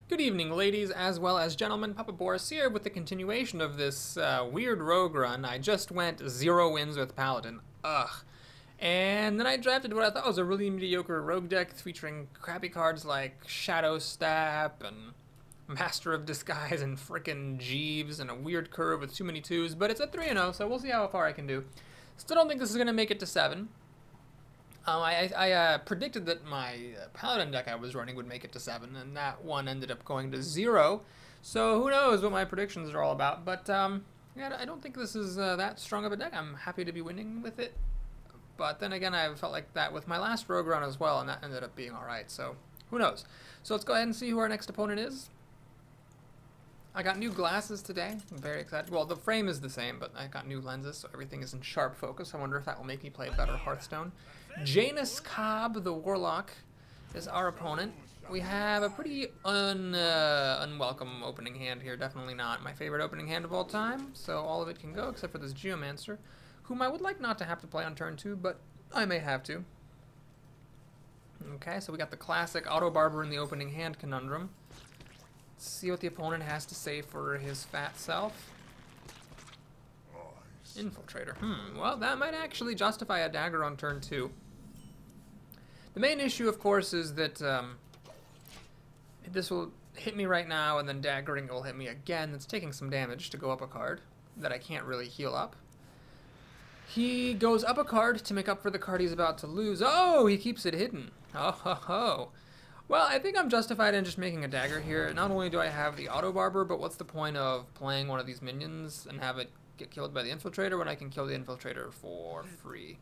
Good evening, ladies, as well as gentlemen. Papa Boris here with the continuation of this weird rogue run. I just went 0 wins with Paladin. Ugh. And then I drafted what I thought was a really mediocre rogue deck featuring crappy cards like Shadow Step and Master of Disguise and frickin' Jeeves and a weird curve with too many 2s. But it's a 3-0, so we'll see how far I can do. Still don't think this is going to make it to 7. I predicted that my Paladin deck I was running would make it to 7, and that one ended up going to 0. So who knows what my predictions are all about. But yeah, I don't think this is that strong of a deck. I'm happy to be winning with it. But then again, I felt like that with my last rogue run as well, and that ended up being alright. So who knows. So let's go ahead and see who our next opponent is. I got new glasses today. I'm very excited. Well, the frame is the same, but I got new lenses, so everything is in sharp focus. I wonder if that will make me play better Hearthstone. Janus Cobb, the Warlock, is our opponent. We have a pretty unwelcome opening hand here. Definitely not my favorite opening hand of all time, so all of it can go except for this Geomancer, whom I would like not to have to play on turn 2, but I may have to. Okay, so we got the classic Auto Barber in the opening hand conundrum. Let's see what the opponent has to say for his fat self. Infiltrator. Well, that might actually justify a dagger on turn 2. The main issue, of course, is that this will hit me right now, and then daggering will hit me again. That's taking some damage to go up a card that I can't really heal up. He goes up a card to make up for the card he's about to lose. Oh, he keeps it hidden. Oh, ho, ho. Well, I think I'm justified in just making a dagger here. Not only do I have the Auto Barber, but what's the point of playing one of these minions and have it get killed by the Infiltrator when I can kill the Infiltrator for free?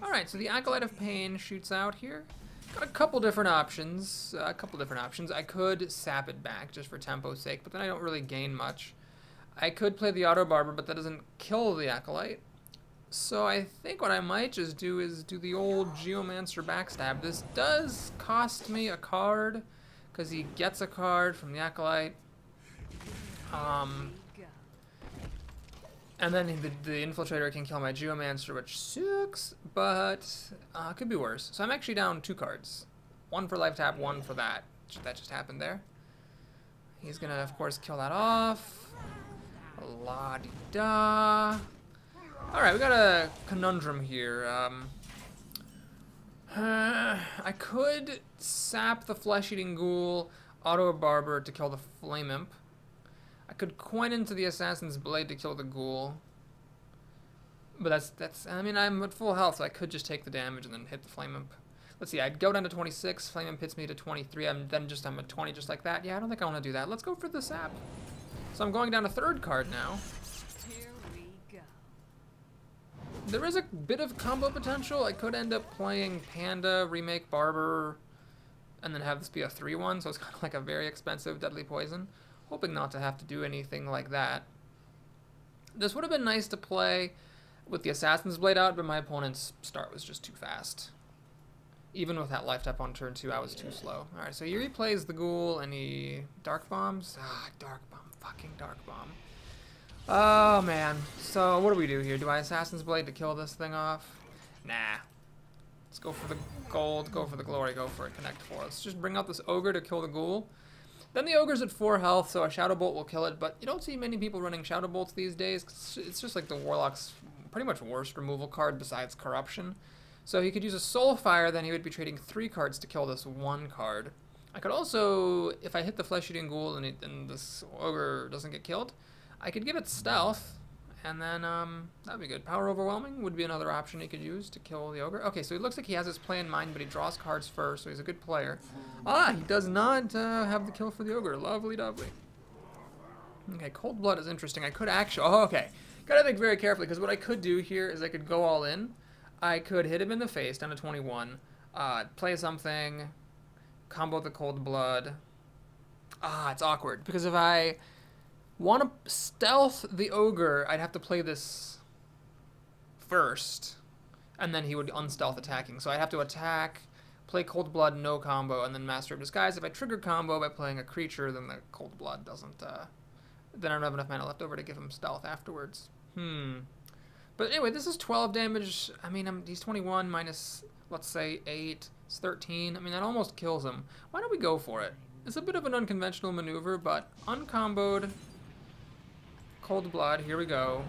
Alright, so the Acolyte of Pain shoots out here. Got a couple different options. I could sap it back just for tempo's sake, but then I don't really gain much. I could play the Auto Barber, but that doesn't kill the Acolyte. So I think what I might just do is do the old Geomancer backstab. This does cost me a card, because he gets a card from the Acolyte. And then the Infiltrator can kill my Geomancer, which sucks, but it could be worse. So I'm actually down 2 cards. 1 for life tap, 1 for that. That just happened there. He's going to, of course, kill that off. La-di-da. Alright, we got a conundrum here. I could sap the Flesh-Eating Ghoul, Auto Barber to kill the Flame Imp. I could coin into the Assassin's Blade to kill the Ghoul. But that's I mean, I'm at full health, so I could just take the damage and then hit the Flame Imp. Let's see, I'd go down to 26, Flame Imp hits me to 23, I'm at 20 just like that. Yeah, I don't think I want to do that. Let's go for the sap. So I'm going down to 3rd card now. There is a bit of combo potential. I could end up playing Panda, remake Barber, and then have this be a 3-1, so it's kind of like a very expensive Deadly Poison. Hoping not to have to do anything like that. This would have been nice to play with the Assassin's Blade out, but my opponent's start was just too fast. Even with that life tap on turn 2, I was too slow. Alright, so he replays the Ghoul and he Dark Bombs. Dark Bomb. Fucking Dark Bomb. Oh, man. So, what do we do here? Do I Assassin's Blade to kill this thing off? Nah. Let's go for the gold, go for the glory, go for it. Connect 4. Let's just bring out this Ogre to kill the Ghoul. Then the Ogre's at 4 health, so a Shadow Bolt will kill it, but you don't see many people running Shadow Bolts these days, 'cause it's just like the Warlock's pretty much worst removal card besides Corruption. So he could use a Soulfire, then he would be trading 3 cards to kill this 1 card. I could also, if I hit the Flesh-Eating Ghoul and this Ogre doesn't get killed, I could give it Stealth, and then that'd be good. Power Overwhelming would be another option he could use to kill the Ogre. Okay, so it looks like he has his play in mind, but he draws cards first, so he's a good player. He does not have the kill for the Ogre. Lovely, lovely. Okay, Cold Blood is interesting. I could actually... Oh, okay. Gotta think very carefully, because what I could do here is I could go all in. I could hit him in the face, down to 21, play something, combo the Cold Blood. It's awkward, because if I want to stealth the Ogre, I'd have to play this first, and then he would unstealth attacking. So I'd have to attack, play Cold Blood, no combo, and then Master of Disguise. If I trigger combo by playing a creature, then the Cold Blood doesn't, then I don't have enough mana left over to give him stealth afterwards. But anyway, this is 12 damage. I mean, he's 21 minus, let's say, 8. It's 13. I mean, that almost kills him. Why don't we go for it? It's a bit of an unconventional maneuver, but uncomboed. Cold Blood, here we go.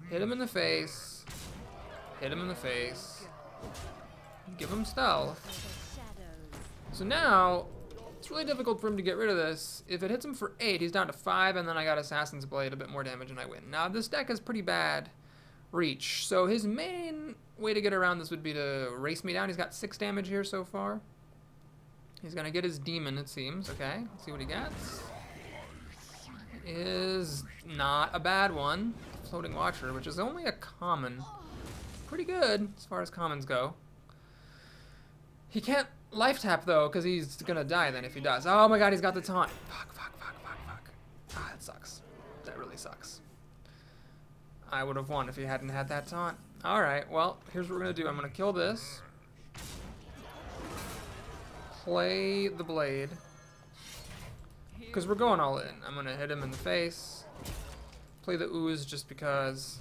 Hit him in the face. Hit him in the face. Give him stealth. So now, it's really difficult for him to get rid of this. If it hits him for 8, he's down to 5, and then I got Assassin's Blade, a bit more damage, and I win. Now, this deck has pretty bad reach, so his main way to get around this would be to race me down. He's got 6 damage here so far. He's gonna get his demon, it seems. Okay, let's see what he gets. Is not a bad one. Floating Watcher, which is only a common. Pretty good as far as commons go. He can't life tap though, because he's gonna die then if he does. Oh my god, he's got the taunt. Fuck. Ah, that sucks. That really sucks. I would have won if he hadn't had that taunt. Alright, well, here's what we're gonna do. I'm gonna kill this. Play the blade. Because we're going all in. I'm gonna hit him in the face. Play the ooze just because.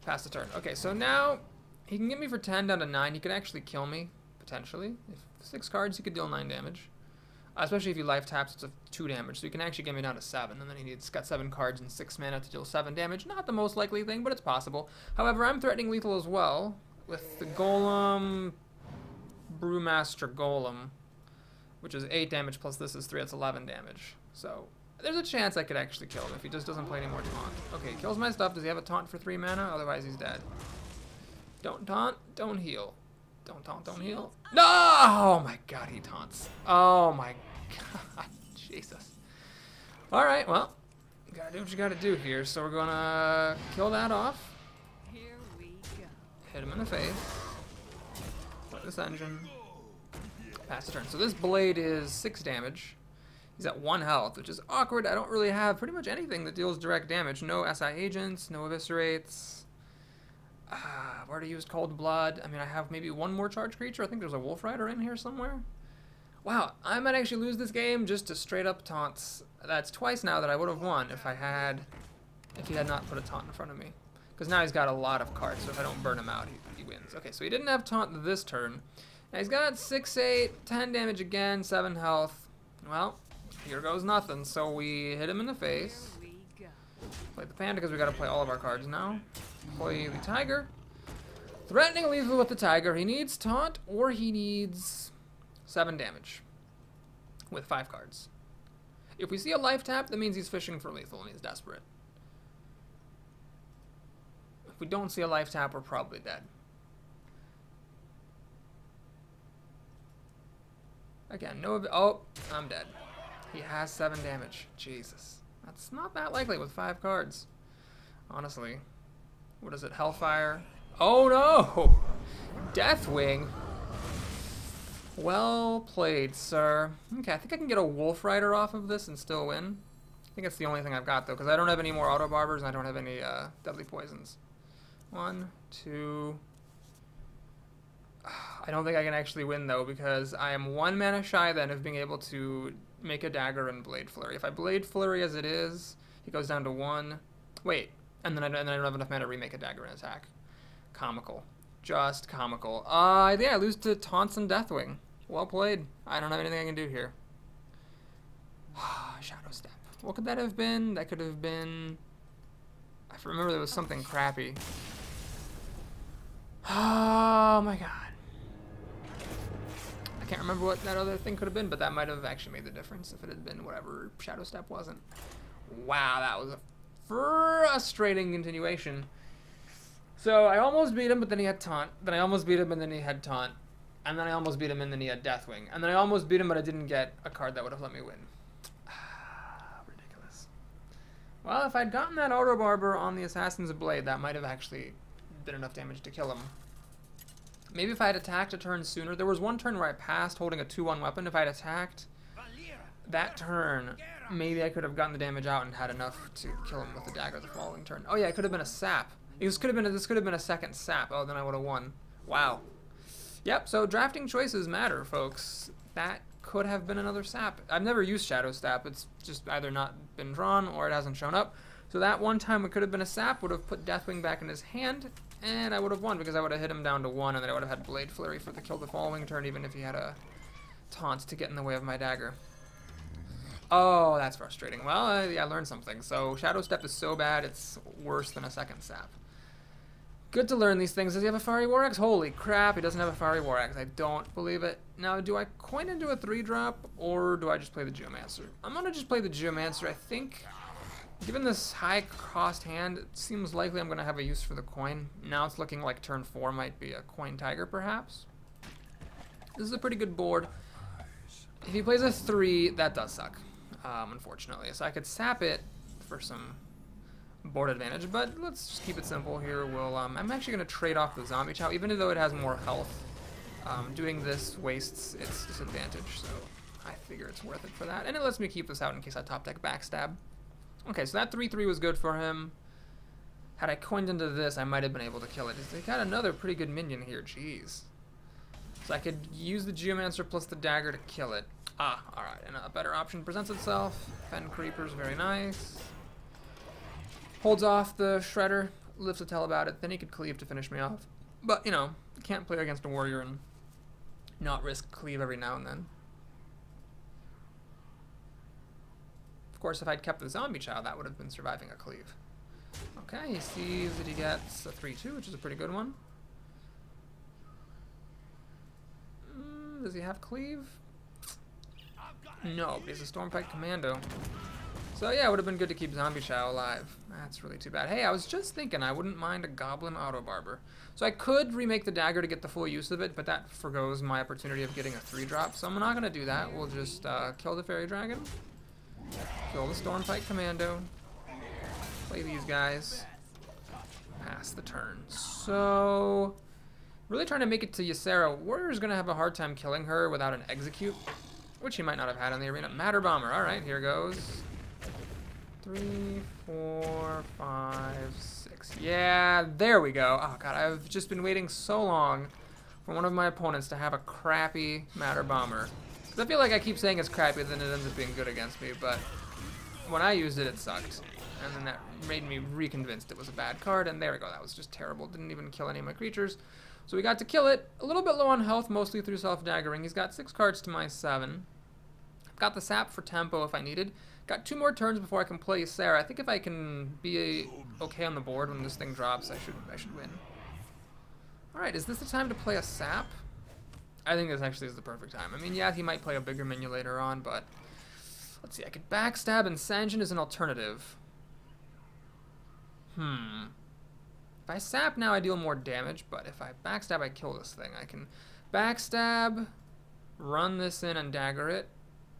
Pass the turn. Okay, so now he can get me for 10 down to 9. He could actually kill me, potentially. If 6 cards, he could deal 9 damage. Especially if he life taps, it's a 2 damage. So he can actually get me down to 7. And then he's got 7 cards and 6 mana to deal 7 damage. Not the most likely thing, but it's possible. However, I'm threatening lethal as well with the Golem, Brewmaster Golem, which is 8 damage plus this is 3. That's 11 damage. So there's a chance I could actually kill him if he just doesn't play any more taunt. Okay, kills my stuff. Does he have a taunt for 3 mana? Otherwise, he's dead. Don't taunt. Don't heal. Don't taunt. Don't heal. No! Oh my god, he taunts. Oh my god. Jesus. Alright, well, you gotta do what you gotta do here. So we're gonna kill that off. Here we go. Hit him in the face. Play this engine. Pass the turn. So this blade is 6 damage. He's at 1 health, which is awkward. I don't really have pretty much anything that deals direct damage. No SI agents, no eviscerates. I've already used Cold Blood. I mean, I have maybe 1 more charge creature. I think there's a Wolf Rider in here somewhere. Wow, I might actually lose this game just to straight up taunts. That's twice now that I would have won if he had not put a taunt in front of me. Because now he's got a lot of cards, so if I don't burn him out, he wins. Okay, so he didn't have taunt this turn. Now he's got 6, 8, 10 damage again, 7 health. Well, here goes nothing. So we hit him in the face. Play the panda because we got to play all of our cards now. Play the tiger. Threatening lethal with the tiger. He needs taunt or he needs 7 damage with 5 cards. If we see a life tap, that means he's fishing for lethal and he's desperate. If we don't see a life tap, we're probably dead. Again, no. Oh, I'm dead. He has 7 damage. Jesus. That's not that likely with 5 cards. Honestly. What is it? Hellfire. Oh no! Deathwing. Well played, sir. Okay, I think I can get a Wolf Rider off of this and still win. I think it's the only thing I've got though, because I don't have any more Auto Barbers and I don't have any Deadly Poisons. 1, 2. I don't think I can actually win though, because I am 1 mana shy then of being able to make a dagger and Blade Flurry. If I Blade Flurry as it is, he goes down to 1. Wait, and then I don't have enough mana to remake a dagger and attack. Comical. Just comical. Yeah, I lose to Taunts and Deathwing. Well played. I don't have anything I can do here. Shadow Step. What could that have been? That could have been... I remember there was something crappy. Oh my god. I can't remember what that other thing could have been, but that might have actually made the difference if it had been whatever Shadow Step wasn't. Wow, that was a frustrating continuation. So I almost beat him, but then he had taunt. Then I almost beat him, and then he had taunt. And then I almost beat him, and then he had Deathwing. And then I almost beat him, but I didn't get a card that would have let me win. Ridiculous. Well, if I'd gotten that Auto Barber on the Assassin's Blade, that might have actually been enough damage to kill him. Maybe if I had attacked a turn sooner. There was one turn where I passed holding a 2-1 weapon. If I had attacked that turn, maybe I could have gotten the damage out and had enough to kill him with the dagger the following turn. Oh yeah, it could have been a sap. This could have been a second sap. Oh, then I would have won. Wow. Yep, so drafting choices matter, folks. That could have been another sap. I've never used Shadow Step. It's just either not been drawn or it hasn't shown up. So that one time it could have been a sap, would have put Deathwing back in his hand, and I would have won because I would have hit him down to 1, and then I would have had Blade Flurry for the kill the following turn, even if he had a taunt to get in the way of my dagger. Oh, that's frustrating. Well, yeah, I learned something. So Shadow Step is so bad, it's worse than a second sap. Good to learn these things. Does he have a Fiery War Axe? Holy crap, he doesn't have a Fiery War Axe. I don't believe it. Now, do I coin into a 3-drop, or do I just play the Geomancer? I'm going to just play the Geomancer. I think, given this high-cost hand, it seems likely I'm going to have a use for the coin. Now it's looking like turn 4 might be a Coin Tiger, perhaps. This is a pretty good board. If he plays a 3, that does suck, unfortunately. So I could sap it for some board advantage, but let's just keep it simple here. We'll, I'm actually going to trade off the Zombie Chow, even though it has more health. Doing this wastes its disadvantage, so I figure it's worth it for that. And it lets me keep this out in case I top deck Backstab. Okay, so that 3-3 was good for him. Had I coined into this, I might have been able to kill it. They got another pretty good minion here, jeez. So I could use the Geomancer plus the dagger to kill it. Ah, alright, and a better option presents itself. Fend Creepers, very nice. Holds off the Shredder, lives to tell about it, then he could cleave to finish me off. But, you know, can't play against a warrior and not risk cleave every now and then. Of course, if I'd kept the Zombie Chow, that would have been surviving a cleave. Okay, he sees that he gets a 3-2, which is a pretty good one. Does he have cleave? No, but he's a Stormfight Commando. So yeah, it would have been good to keep Zombie Chow alive. That's really too bad. Hey, I was just thinking I wouldn't mind a Goblin Auto Barber. So I could remake the dagger to get the full use of it, but that forgoes my opportunity of getting a 3-drop. So I'm not going to do that. We'll just kill the Fairy Dragon, kill the Stormfight Commando, play these guys, pass the turn. So really trying to make it to Ysera. Warrior's going to have a hard time killing her without an execute, which he might not have had in the arena. Matter Bomber. All right, here goes. 3, 4, 5, 6. Yeah, there we go. Oh god, I've just been waiting so long for one of my opponents to have a crappy Matter Bomber. Because I feel like I keep saying it's crappy, then it ends up being good against me, but when I used it, it sucked. And then that made me reconvinced it was a bad card, and there we go. That was just terrible. Didn't even kill any of my creatures. So we got to kill it. A little bit low on health, mostly through self-daggering. He's got 6 cards to my 7. I've got the sap for tempo if I needed. Got 2 more turns before I can play Sarah. I think if I can be okay on the board when this thing drops, I should win. Alright, is this the time to play a sap? I think this actually is the perfect time. I mean, yeah, he might play a bigger minion later on, but let's see. I could Backstab and Sanjin as an alternative. If I sap now, I deal more damage, but if I Backstab, I kill this thing. I can Backstab, run this in and dagger it,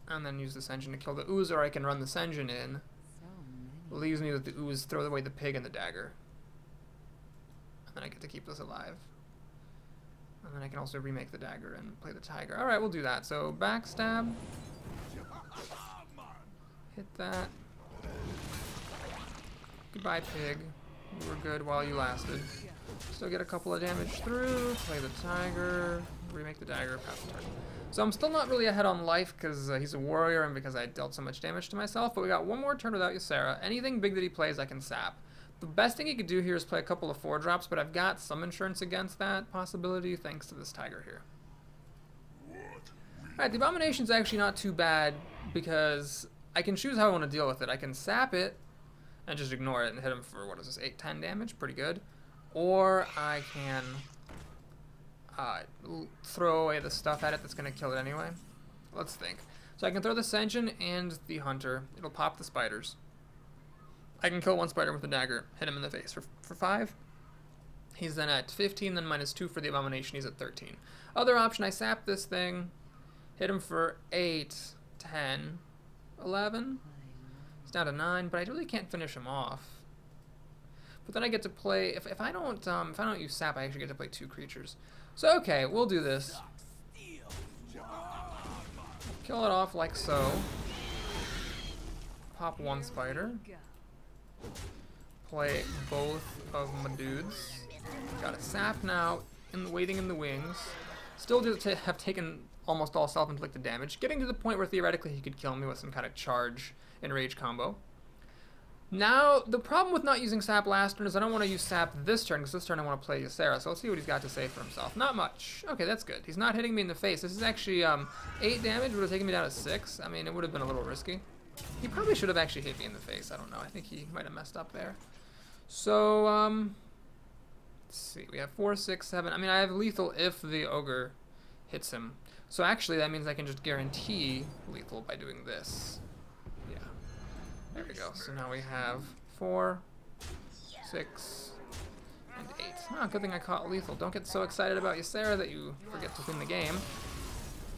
and then use this engine to kill the ooze, or I can run this engine in. Leaves me with the ooze, throw away the pig and the dagger. And then I get to keep this alive. And then I can also remake the dagger and play the tiger. Alright, we'll do that. So, Backstab. Hit that. Goodbye, pig. You were good while you lasted. Still get a couple of damage through. Play the tiger. Remake the dagger. Pass the turn. So I'm still not really ahead on life because he's a warrior and because I dealt so much damage to myself. But we got one more turn without Ysera. Anything big that he plays, I can sap. The best thing he could do here is play a couple of 4-drops, but I've got some insurance against that possibility thanks to this tiger here. Alright, the Abomination's actually not too bad because I can choose how I want to deal with it. I can sap it and just ignore it and hit him for, what is this, 8, 10 damage? Pretty good. Or I can throw away the stuff at it that's going to kill it anyway. Let's think. So I can throw the Senjin and the Hunter. It'll pop the spiders. I can kill one spider with a dagger, hit him in the face for 5. He's then at 15, then -2 for the Abomination. He's at 13. Other option, I sap this thing, hit him for 8, 10, 11. He's down to 9, but I really can't finish him off. But then I get to play, if I don't use sap, I actually get to play 2 creatures. So okay, we'll do this. Kill it off like so. Pop 1 spider. Play both of my dudes. Got a sap now, waiting in the wings. Still have taken almost all self-inflicted damage, getting to the point where theoretically he could kill me with some kind of charge and rage combo. Now, the problem with not using sap last turn is I don't want to use sap this turn, because this turn I want to play Ysera, so let's see what he's got to say for himself. Not much. Okay, that's good. He's not hitting me in the face. This is actually 8 damage, would have taken me down to 6. I mean, it would have been a little risky. He probably should have actually hit me in the face. I don't know. I think he might have messed up there. So, let's see. We have 4, 6, 7. I mean, I have lethal if the ogre hits him. So actually, that means I can just guarantee lethal by doing this. Yeah. There we go. So now we have 4, 6, and 8. Oh, good thing I caught lethal. Don't get so excited about Ysera that you forget to win the game.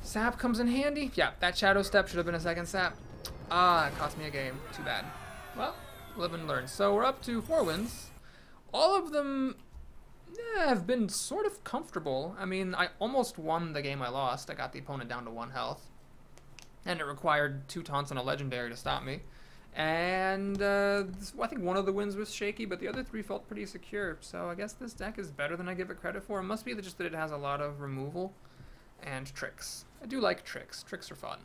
Sap comes in handy. Yeah, that shadow step should have been a second sap. Ah, it cost me a game. Too bad. Well, live and learn. So we're up to 4 wins. All of them have been sort of comfortable. I mean, I almost won the game I lost. I got the opponent down to 1 health. And it required 2 taunts and a legendary to stop me. And I think one of the wins was shaky, but the other 3 felt pretty secure. So I guess this deck is better than I give it credit for. It must be just that it has a lot of removal and tricks. I do like tricks. Tricks are fun.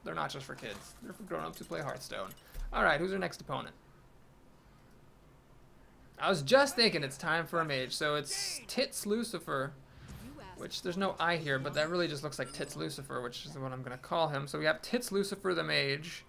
They're not just for kids. They're for grown-ups who play Hearthstone. Alright, who's our next opponent? I was just thinking it's time for a mage. So it's Tits Lucifer, which there's no I here, but that really just looks like Tits Lucifer, which is what I'm going to call him. So we have Tits Lucifer the mage.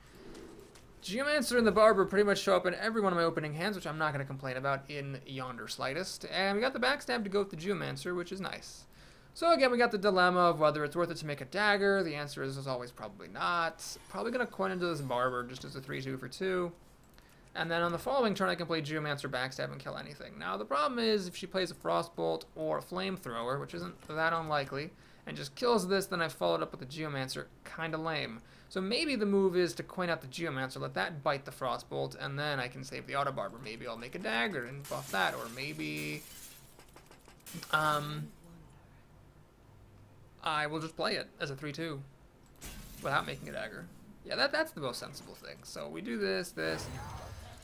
Geomancer and the Barber pretty much show up in every one of my opening hands, which I'm not going to complain about in yonder slightest. And we got the backstab to go with the Geomancer, which is nice. So again, we got the dilemma of whether it's worth it to make a dagger. The answer is, as always, probably not. Probably going to coin into this Barber just as a 3-2 for 2. And then on the following turn, I can play Geomancer, backstab, and kill anything. Now, the problem is, if she plays a Frostbolt or a Flamethrower, which isn't that unlikely, and just kills this, then I've followed up with the Geomancer. Kind of lame. So maybe the move is to coin out the Geomancer, let that bite the Frostbolt, and then I can save the Auto Barber. Maybe I'll make a dagger and buff that, or maybe I will just play it as a 3-2 without making a dagger. Yeah, that's the most sensible thing. So we do this.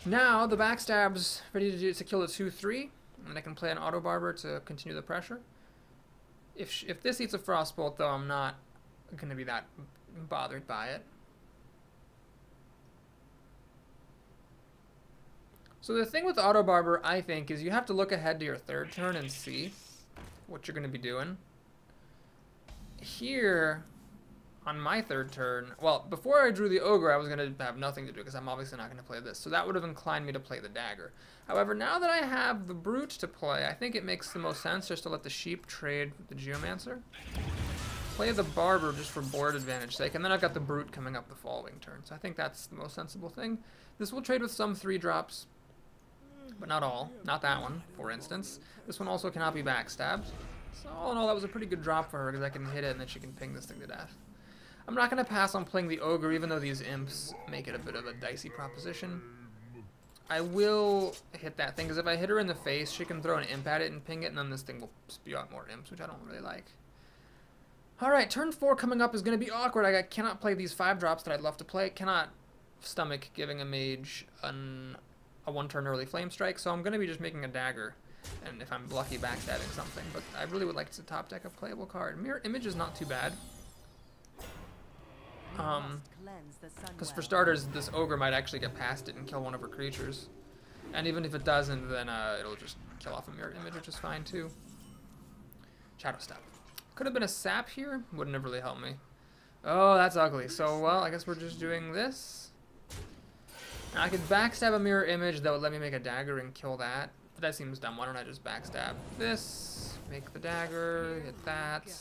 Now the backstab's ready to kill the 2-3, and I can play an Auto Barber to continue the pressure. If this eats a Frostbolt, though, I'm not going to be that bothered by it. So the thing with Auto Barber, I think, is you have to look ahead to your 3rd turn and see what you're going to be doing. Here, on my 3rd turn, well, before I drew the Ogre, I was going to have nothing to do because I'm obviously not going to play this. So that would have inclined me to play the Dagger. However, now that I have the Brute to play, I think it makes the most sense just to let the Sheep trade with the Geomancer. Play the Barber just for board advantage sake, and then I've got the Brute coming up the following turn. So I think that's the most sensible thing. This will trade with some 3-drops, but not all. Not that one, for instance. This one also cannot be backstabbed. So all in all, that was a pretty good drop for her because I can hit it and then she can ping this thing to death. I'm not going to pass on playing the Ogre, even though these imps make it a bit of a dicey proposition. I will hit that thing, because if I hit her in the face, she can throw an imp at it and ping it, and then this thing will spew out more imps, which I don't really like. Alright, turn 4 coming up is going to be awkward. I cannot play these 5-drops that I'd love to play. Cannot stomach giving a mage a 1-turn early Flame Strike, so I'm going to be just making a dagger. And if I'm lucky, backstabbing something. But I really would like to top deck a playable card. Mirror Image is not too bad. Because for starters, this Ogre might actually get past it and kill one of her creatures. And even if it doesn't, then it'll just kill off a Mirror Image, which is fine too. Shadow Step. Could have been a sap here. Wouldn't have really helped me. Oh, that's ugly. So, well, I guess we're just doing this. Now, I could backstab a Mirror Image that would let me make a dagger and kill that. But that seems dumb. Why don't I just backstab this, make the dagger, hit that.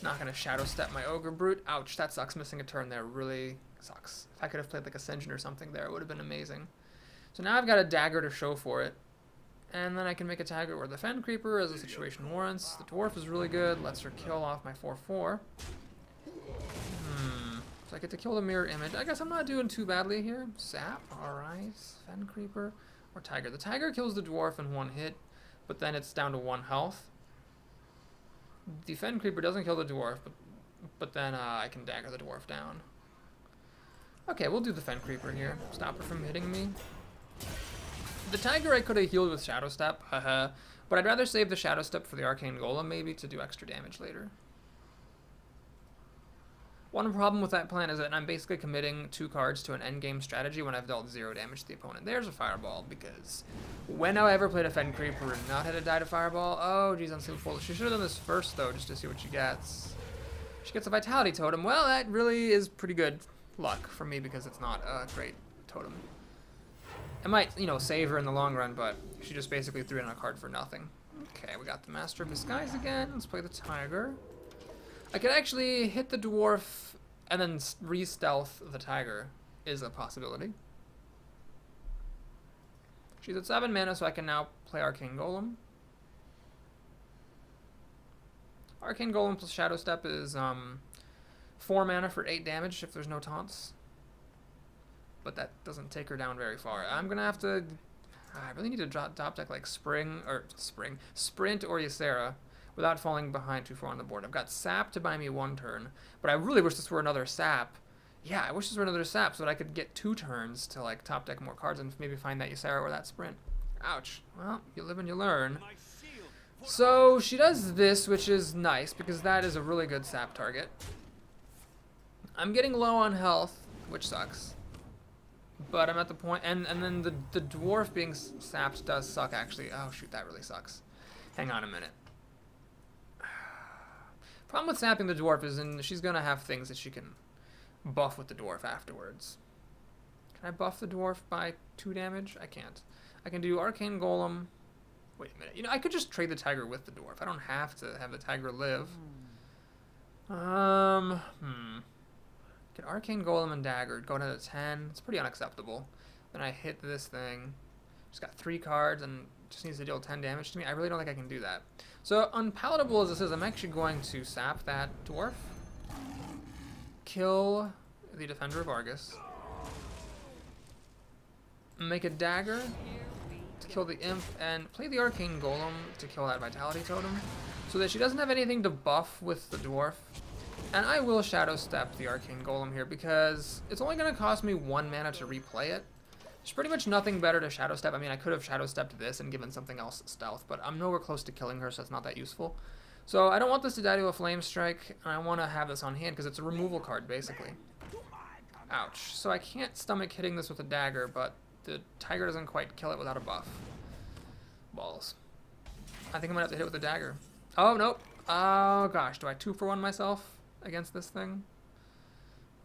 Not going to Shadow Step my Ogre Brute. Ouch, that sucks. Missing a turn there really sucks. If I could have played like Ascension or something there, it would have been amazing. So now I've got a dagger to show for it. And then I can make a dagger or the Fen Creeper as the situation warrants. The Dwarf is really good. Lets her kill off my 4-4. So I get to kill the Mirror Image. I guess I'm not doing too badly here. Sap, alright. Fen Creeper or Tiger. The Tiger kills the Dwarf in 1 hit, but then it's down to 1 health. The Fen Creeper doesn't kill the Dwarf, but then I can dagger the Dwarf down. Okay, we'll do the Fen Creeper here. Stop her from hitting me. The Tiger I could have healed with Shadow Step, but I'd rather save the Shadow Step for the Arcane Golem maybe to do extra damage later. One problem with that plan is that I'm basically committing 2 cards to an endgame strategy when I've dealt 0 damage to the opponent. There's a Fireball, because when I ever played a Fen Creeper and not had to die to Fireball, oh geez, unsleepable. She should have done this first though, just to see what she gets. She gets a Vitality Totem. Well, that really is pretty good luck for me because it's not a great totem. It might, you know, save her in the long run, but she just basically threw in a card for nothing. Okay, we got the Master of Disguise again. Let's play the Tiger. I could actually hit the Dwarf and then re-stealth the Tiger is a possibility. She's at 7 mana, so I can now play Arcane Golem. Arcane Golem plus Shadow Step is 4 mana for 8 damage if there's no taunts. But that doesn't take her down very far. I'm going to have to... I really need to drop deck like Sprint or Ysera without falling behind too far on the board. I've got Sap to buy me 1 turn, but I really wish this were another Sap. Yeah, I wish this were another Sap so that I could get 2 turns to like top deck more cards and maybe find that Ysera or that Sprint. Ouch. Well, you live and you learn. So she does this, which is nice because that is a really good Sap target. I'm getting low on health, which sucks. But I'm at the point, and then the Dwarf being sapped does suck actually. Oh shoot, that really sucks. Hang on a minute. Problem with sapping the Dwarf is she's gonna have things that she can buff with the Dwarf afterwards. Can I buff the Dwarf by 2 damage? I can't. I can do Arcane Golem. Wait a minute. You know, I could just trade the Tiger with the Dwarf. I don't have to have the Tiger live. Get Arcane Golem and Dagger, go down to 10. It's pretty unacceptable. Then I hit this thing. She's got 3 cards and just needs to deal 10 damage to me. I really don't think I can do that. So unpalatable as this is, I'm actually going to sap that Dwarf. Kill the Defender of Argus. Make a Dagger to kill the Imp and play the Arcane Golem to kill that Vitality Totem. So that she doesn't have anything to buff with the Dwarf. And I will Shadow Step the Arcane Golem here because it's only going to cost me 1 mana to replay it. There's pretty much nothing better to Shadow Step. I mean, I could have Shadow Stepped this and given something else stealth, but I'm nowhere close to killing her, so it's not that useful. So I don't want this to die to a Flame Strike, and I want to have this on hand because it's a removal card, basically. Ouch. So I can't stomach hitting this with a Dagger, but the Tiger doesn't quite kill it without a buff. Balls. I think I'm going to have to hit it with a Dagger. Oh, nope. Oh, gosh. Do I 2-for-1 myself against this thing?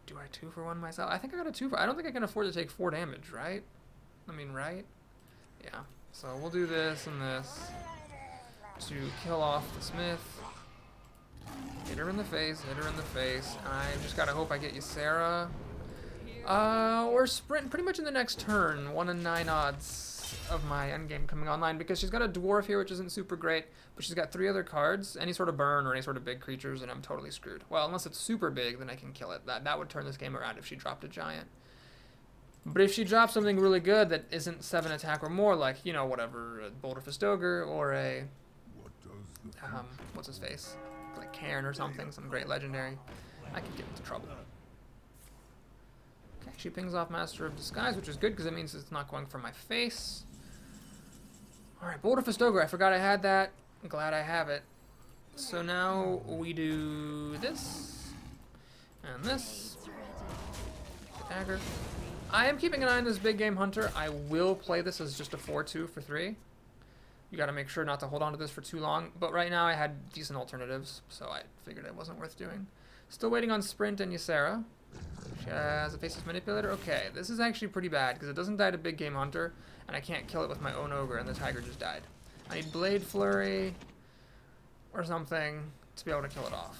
Do I 2-for-1 myself? I think I got a 2 for... I don't think I can afford to take 4 damage, right? I mean, right? Yeah. So we'll do this and this to kill off the Smith. Hit her in the face, hit her in the face. I just gotta hope I get Ysera. Or Sprint pretty much in the next turn. 1 in 9 odds of my endgame coming online because she's got a Dwarf here, which isn't super great, but she's got 3 other cards, any sort of burn or any sort of big creatures, and I'm totally screwed. Well, unless it's super big, then I can kill it. That would turn this game around if she dropped a giant. But if she drops something really good that isn't 7 attack or more, like, you know, whatever, a Boulder Festoger or a, what's his face? Like Cairn or something, some great legendary, I could get into trouble. Okay, she pings off Master of Disguise, which is good because it means it's not going for my face. Alright, Boulder Festoger, I forgot I had that. I'm glad I have it. So now we do this, and this. Dagger. I am keeping an eye on this Big Game Hunter. I will play this as just a 4-2 for 3. You gotta make sure not to hold on to this for too long, but right now I had decent alternatives, so I figured it wasn't worth doing. Still waiting on Sprint and Ysera. She has a Faceless Manipulator. Okay, this is actually pretty bad because it doesn't die to Big Game Hunter, and I can't kill it with my own Ogre, and the Tiger just died. I need Blade Flurry or something to be able to kill it off.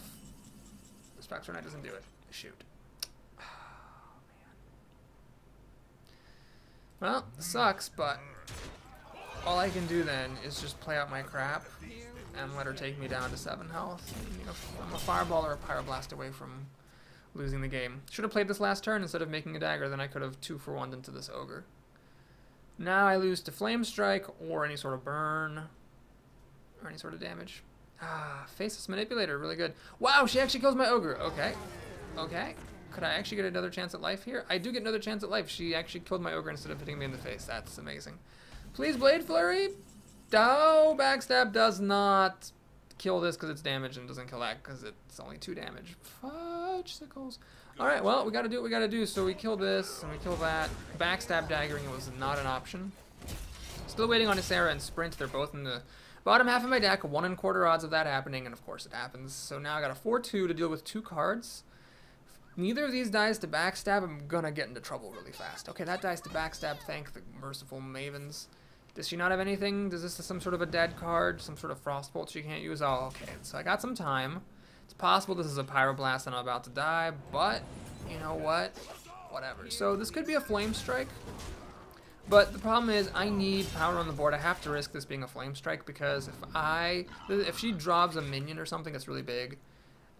The Spectre Knight doesn't do it. Shoot. Oh, man. Well, it sucks, but all I can do then is just play out my crap and let her take me down to 7 health. You know, I'm a Fireball or a Pyroblast away from losing the game. Should have played this last turn instead of making a Dagger, then I could have 2-for-1'd into this Ogre. Now I lose to Flame Strike or any sort of burn or any sort of damage. Faceless Manipulator, really good. Wow, she actually kills my Ogre. Okay. Okay. Could I actually get another chance at life here? I do get another chance at life. She actually killed my Ogre instead of hitting me in the face. That's amazing. Please, Blade Flurry. Oh, Backstab does not kill this because it's damage and doesn't kill that because it's only 2 damage. Fudge sickles. Alright, well, we gotta do what we gotta do. So we kill this and we kill that. Backstab daggering was not an option. Still waiting on Ysera and Sprint. They're both in the bottom half of my deck. 1 1/4 odds of that happening, and of course it happens. So now I got a 4/2 to deal with 2 cards. Neither of these dies to backstab. I'm gonna get into trouble really fast. Okay, that dies to backstab. Thank the merciful Mavens. Does she not have anything? Does this some sort of a dead card? Some sort of Frostbolt she can't use? Oh, okay. So I got some time. It's possible this is a Pyroblast and I'm about to die, but you know what? Whatever. So this could be a Flame Strike, but the problem is I need power on the board. I have to risk this being a Flame Strike because if she drops a minion or something that's really big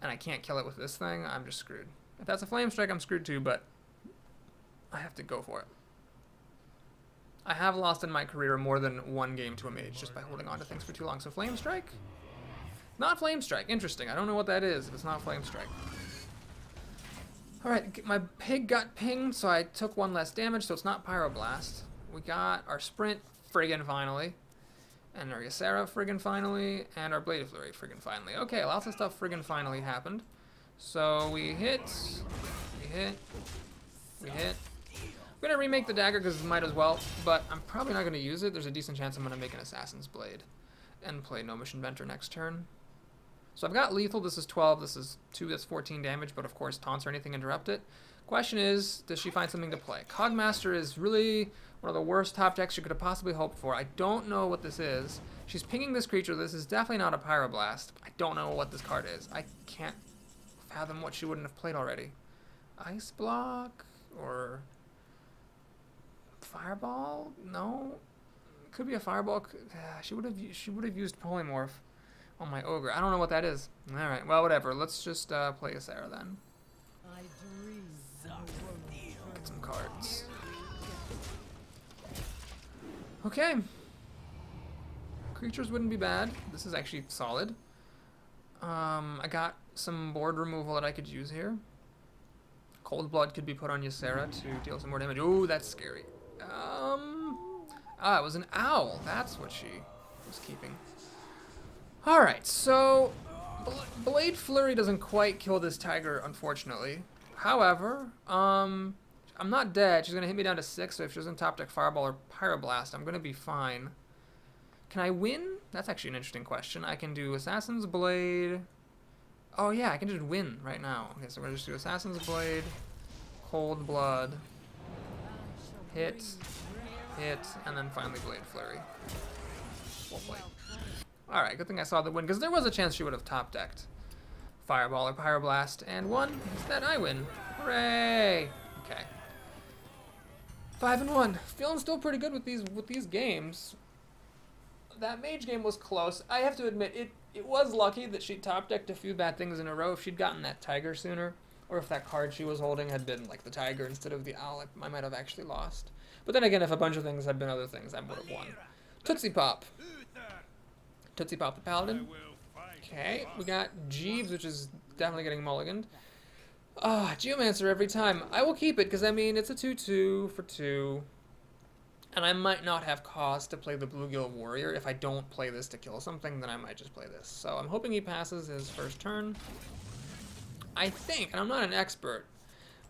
and I can't kill it with this thing, I'm just screwed. If that's a Flame Strike, I'm screwed too, but I have to go for it. I have lost in my career more than 1 game to a mage just by holding on to things for too long. So Flame Strike? Not Flame Strike. Interesting. I don't know what that is if it's not Flame Strike. Alright, my pig got pinged, so I took 1 less damage, so it's not Pyroblast. We got our Sprint friggin' finally. And our Ysera friggin' finally. And our Blade of Flurry friggin' finally. Okay, lots of stuff friggin' finally happened. So we hit. We hit. We hit. I'm going to remake the dagger because it might as well, but I'm probably not going to use it. There's a decent chance I'm going to make an Assassin's Blade and play Gnomish Inventor next turn. So I've got lethal. This is 12. This is 2. That's 14 damage, but of course taunts or anything interrupt it. Question is, does she find something to play? Cogmaster is really one of the worst top decks you could have possibly hoped for. I don't know what this is. She's pinging this creature. This is definitely not a Pyroblast. I don't know what this card is. I can't fathom what she wouldn't have played already. Ice Block or Fireball? No, could be a Fireball. She would have used Polymorph on my Ogre. I don't know what that is. All right, well, whatever. Let's just play Ysera then. Get some cards. Okay. Creatures wouldn't be bad. This is actually solid. I got some board removal that I could use here. Cold Blood could be put on Ysera to deal some more damage. Ooh, that's scary. It was an owl. That's what she was keeping. Alright, so Blade Flurry doesn't quite kill this tiger, unfortunately. However, I'm not dead. She's going to hit me down to 6, so if she doesn't top deck Fireball or Pyroblast, I'm going to be fine. Can I win? That's actually an interesting question. I can do Assassin's Blade. Oh yeah, I can just win right now. Okay, so we're going to just do Assassin's Blade, Cold Blood, hit, hit, and then finally Blade Flurry. Well played. Alright, good thing I saw the win, because there was a chance she would have top decked Fireball or Pyroblast, and won. Instead, I win. Hooray! Okay. 5-1. Feeling still pretty good with these games. That mage game was close. I have to admit, it was lucky that she top decked a few bad things in a row. If she'd gotten that tiger sooner, or if that card she was holding had been like the tiger instead of the owl, I might have actually lost. But then again, if a bunch of things had been other things, I would have won. Tootsie Pop. Tootsie Pop the Paladin. Okay, we got Jeeves, which is definitely getting mulliganed. Geomancer every time. I will keep it, because I mean, it's a 2/2 for 2. And I might not have cause to play the Bluegill Warrior. If I don't play this to kill something, then I might just play this. So I'm hoping he passes his first turn. I think, and I'm not an expert,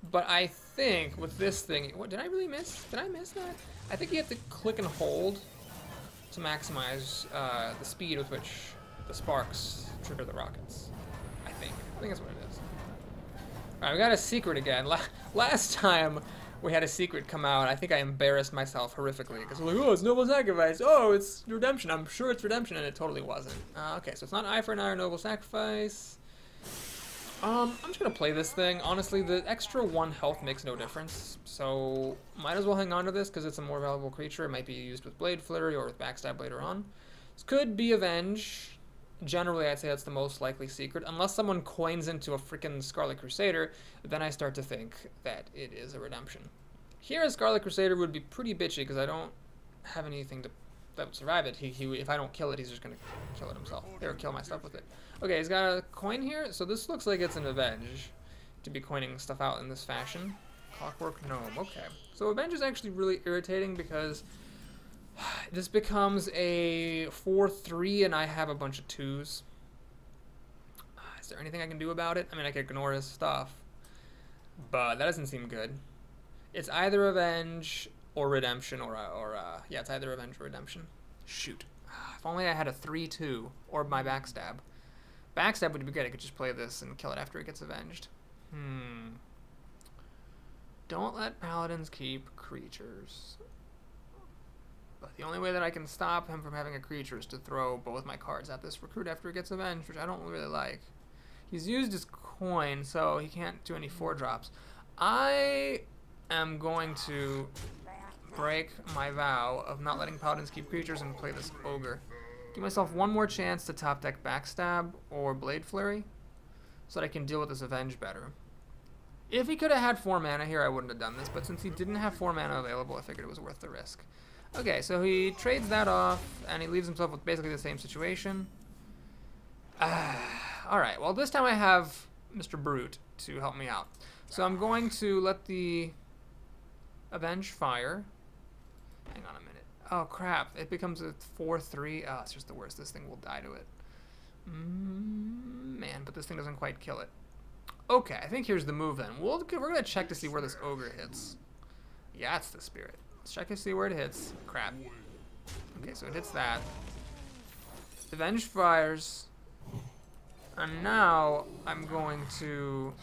but I think with this thing, what did I really miss? Did I miss that? I think you have to click and hold to maximize the speed with which the sparks trigger the rockets. I think that's what it is. Alright, we got a secret again. Last time we had a secret come out, I think I embarrassed myself horrifically, because we're like, oh, it's Noble Sacrifice, oh, it's Redemption, I'm sure it's Redemption, and it totally wasn't. Okay, so it's not Eye for an Eye or Noble Sacrifice. I'm just gonna play this thing. Honestly, the extra 1 health makes no difference, so might as well hang on to this, because it's a more valuable creature. It might be used with Blade Flurry or with Backstab later on. This could be Avenge. Generally, I'd say that's the most likely secret. Unless someone coins into a freaking Scarlet Crusader, then I start to think that it is a Redemption. Here, a Scarlet Crusader would be pretty bitchy, because I don't have anything that would survive it. If I don't kill it, he's just going to kill it himself. Or kill my stuff with it. Okay, he's got a coin here, so this looks like it's an Avenge to be coining stuff out in this fashion. Clockwork Gnome, okay. So Avenge is actually really irritating, because this becomes a 4/3 and I have a bunch of 2s. there anything I can do about it? I mean, I could ignore his stuff, but that doesn't seem good. It's either Avenge or Redemption, yeah, it's either Avenge or Redemption. Shoot. If only I had a 3-2 or my Backstab. Backstab would be good. I could just play this and kill it after it gets avenged. Don't let Paladins keep creatures. But the only way that I can stop him from having a creature is to throw both my cards at this recruit after it gets avenged, which I don't really like. He's used his coin, so he can't do any 4-drops. I am going to break my vow of not letting Paladins keep creatures and play this Ogre. Give myself one more chance to top deck Backstab or Blade Flurry so that I can deal with this Avenge better. If he could have had 4 mana here, I wouldn't have done this, but since he didn't have 4 mana available, I figured it was worth the risk. Okay, so he trades that off, and he leaves himself with basically the same situation. Alright, well this time I have Mr. Brute to help me out. So I'm going to let the Avenge fire. Hang on a minute. Oh crap, it becomes a 4-3. Oh, it's just the worst. This thing will die to it. Man, but this thing doesn't quite kill it. Okay, I think here's the move then. We're going to check to see where this Ogre hits. Yeah, it's the Spirit. Let's check to see where it hits. Crap. Okay, so it hits that. Avenge fires. And now I'm going to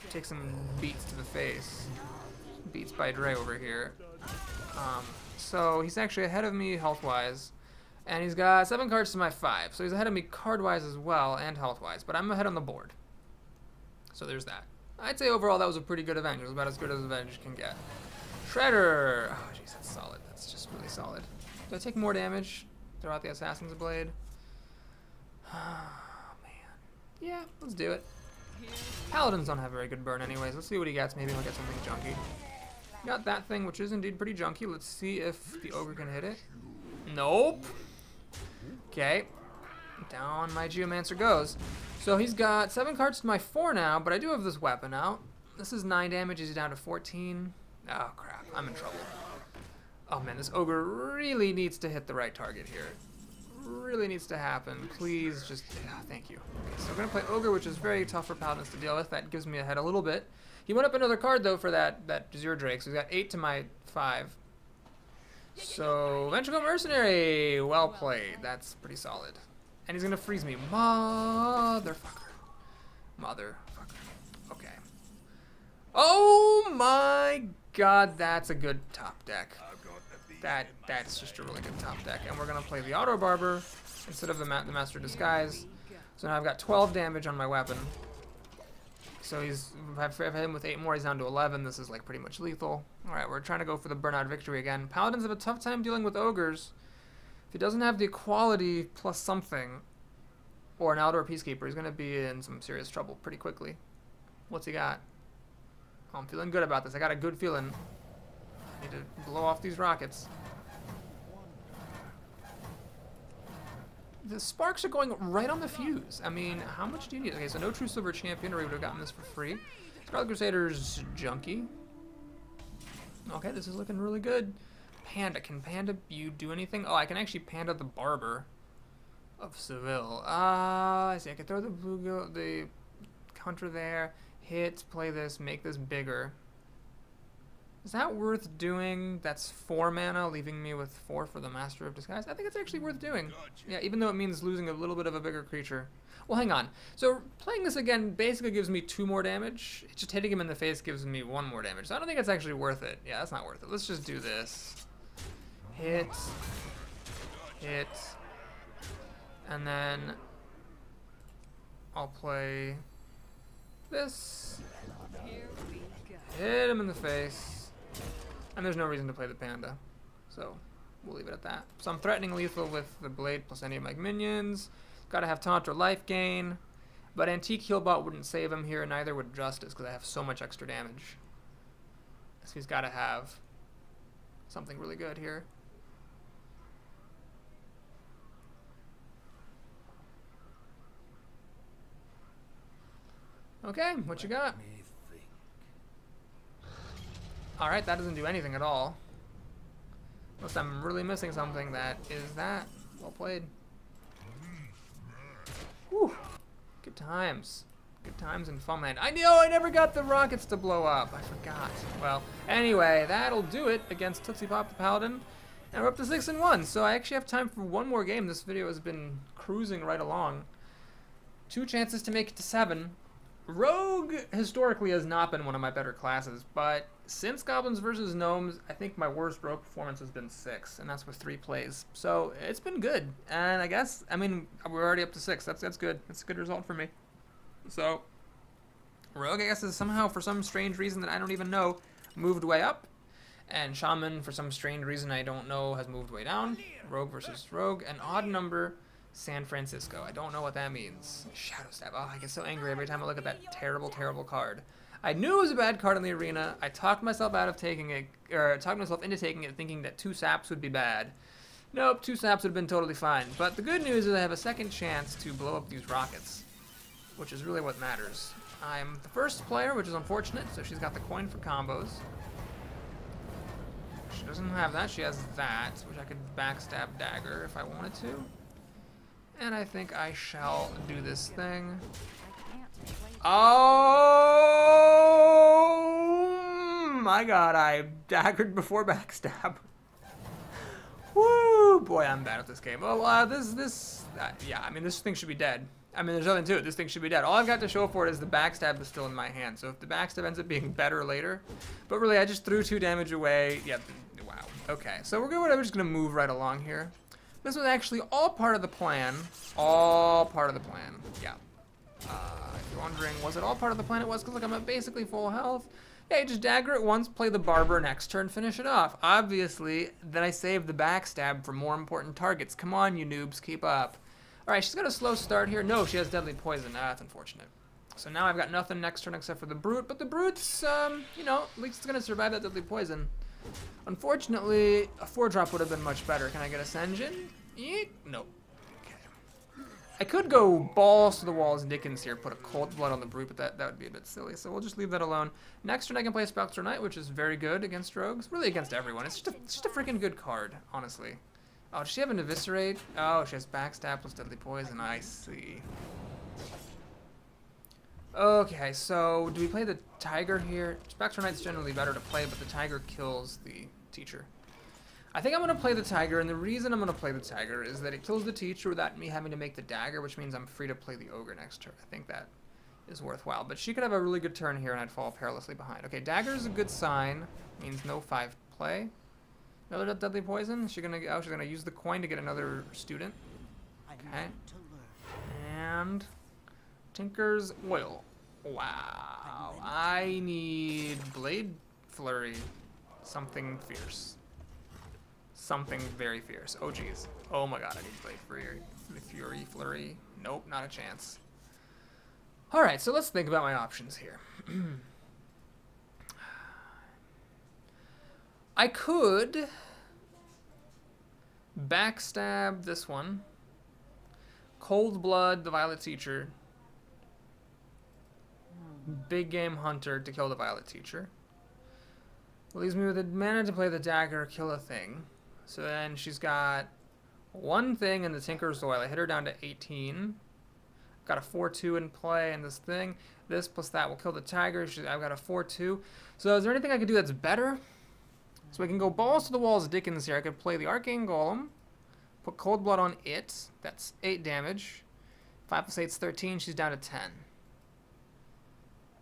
take some beats to the face. Beats by Dre over here. So he's actually ahead of me health-wise. And he's got 7 cards to my 5. So he's ahead of me card-wise as well and health-wise. But I'm ahead on the board. So there's that. I'd say overall that was a pretty good Avenge. It was about as good as Avenge can get. Shredder! Oh, jeez, that's solid. That's just really solid. Do I take more damage? Throw out the Assassin's Blade? Oh, man. Yeah, let's do it. Paladins don't have very good burn anyways. Let's see what he gets. Maybe he'll get something junky. Got that thing, which is indeed pretty junky. Let's see if the Ogre can hit it. Nope. Okay. Down my Geomancer goes. So he's got 7 cards to my 4 now, but I do have this weapon out. This is 9 damage. He's down to 14. Oh, crap. I'm in trouble. Oh, man. This Ogre really needs to hit the right target here. Really needs to happen. Please just... thank you. Okay, so we're going to play Ogre, which is very tough for Paladins to deal with. That gives me ahead a little bit. He went up another card, though, for that Zero Drake. So he's got 8 to my 5. So, Ventricle Mercenary! Well played. That's pretty solid. And he's going to freeze me. Motherfucker. Motherfucker. Okay. Oh my god, that's a good top deck. That's just a really good top deck. And we're going to play the Auto Barber instead of the Master Disguise. So now I've got 12 damage on my weapon. So if I hit him with 8 more, he's down to 11. This is like pretty much lethal. Alright, we're trying to go for the burnout victory again. Paladins have a tough time dealing with Ogres. If he doesn't have the equality plus something, or an outdoor Peacekeeper, he's going to be in some serious trouble pretty quickly. What's he got? Oh, I'm feeling good about this. I got a good feeling. I need to blow off these rockets. The sparks are going right on the fuse. I mean, how much do you need? Okay, so no True Silver Champion, or we would have gotten this for free. Scarlet Crusader's junky. Okay, this is looking really good. Panda. Can Panda you do anything? Oh, I can actually Panda the Barber of Seville. I see. I can throw the counter there. Hit, play this, make this bigger. Is that worth doing? That's 4 mana, leaving me with 4 for the Master of Disguise. I think it's actually worth doing. Yeah, even though it means losing a little bit of a bigger creature. Well, hang on. So playing this again basically gives me 2 more damage. Just hitting him in the face gives me 1 more damage. So I don't think it's actually worth it. Yeah, that's not worth it. Let's just do this. Hit. Hit. And then I'll play this. Hit him in the face. And there's no reason to play the Panda. So we'll leave it at that. So I'm threatening lethal with the Blade plus any of my minions. Gotta have Taunt or Life Gain. But Antique Healbot wouldn't save him here, neither would Justice, because I have so much extra damage. So he's gotta have something really good here. Okay, what you got? Alright, that doesn't do anything at all. Unless I'm really missing something, that is that. Well played. Whew. Good times. Good times in Funland. I know I never got the rockets to blow up. I forgot. Well, anyway, that'll do it against Tootsie Pop the Paladin. And we're up to 6-1, so I actually have time for one more game. This video has been cruising right along. 2 chances to make it to 7. Rogue historically has not been one of my better classes, but since Goblins versus Gnomes, I think my worst Rogue performance has been 6, and that's with 3 plays. So it's been good, and I mean, we're already up to 6. That's good. That's a good result for me. So Rogue, I guess, is somehow, for some strange reason that I don't even know, moved way up, and Shaman, for some strange reason I don't know, has moved way down. Rogue versus Rogue, an odd number. San Francisco. I don't know what that means. Shadow Stab. Oh, I get so angry every time I look at that terrible, terrible card. I knew it was a bad card in the arena. I talked myself out of taking it, or talked myself into taking it, thinking that 2 saps would be bad. Nope, 2 saps would have been totally fine. But the good news is I have a second chance to blow up these rockets, which is really what matters. I'm the first player, which is unfortunate, so she's got the coin for combos. She doesn't have that. She has that, which I could backstab dagger if I wanted to. And I think I shall do this thing. Oh my god, I daggered before backstab. Woo! Boy, I'm bad at this game. Well, yeah, I mean, this thing should be dead. I mean, there's nothing to it. This thing should be dead. All I've got to show for it is the backstab is still in my hand. So if the backstab ends up being better later. But really, I just threw 2 damage away. Yep, wow. Okay, so we're just going to move right along here. This was actually all part of the plan. All part of the plan. Yeah. If you're wondering, was it all part of the plan? It was, because look, I'm at basically full health. Yeah, you just dagger it once, play the barber, next turn, finish it off. Obviously, then I saved the backstab for more important targets. Come on, you noobs, keep up. Alright, she's got a slow start here. No, she has deadly poison. That's unfortunate. So now I've got nothing next turn except for the brute, but the brute's, you know, at least it's going to survive that deadly poison. Unfortunately, a 4-drop would have been much better. Can I get Ascension? Eek. Nope. Okay. I could go balls to the walls Dickens here, put a Cold Blood on the brute, but that would be a bit silly, so we'll just leave that alone. Next turn I can play Spectral Knight, which is very good against rogues. Really against everyone. It's just a freaking good card, honestly. Oh, does she have an Eviscerate? Oh, she has Backstab plus Deadly Poison. I see. Okay, so do we play the Tiger here? Spectral Knight's generally better to play, but the Tiger kills the teacher. I think I'm going to play the Tiger, and the reason I'm going to play the Tiger is that it kills the teacher without me having to make the dagger, which means I'm free to play the Ogre next turn. I think that is worthwhile. But she could have a really good turn here, and I'd fall perilously behind. Okay, dagger is a good sign. Means no 5 play. Another Deadly Poison. She's gonna use the coin to get another student. Okay. And Tinker's Oil. Wow. I need Blade Flurry. Something fierce. Something very fierce. Oh geez. Oh my god, I need Blade Fury Flurry. Nope, not a chance. Alright, so let's think about my options here. I could backstab this one, Cold Blood the Violet Teacher, Big Game Hunter to kill the Violet Teacher. Leaves me with a mana to play the dagger, kill a thing. So then she's got 1 thing in the Tinker's Oil. I hit her down to 18. Got a 4-2 in play in this thing. This plus that will kill the Tiger. I've got a 4-2. So is there anything I could do that's better? So I can go balls to the walls Dickens here. I could play the Arcane Golem, put Cold Blood on it. That's 8 damage. 5 plus 8 is 13. She's down to 10.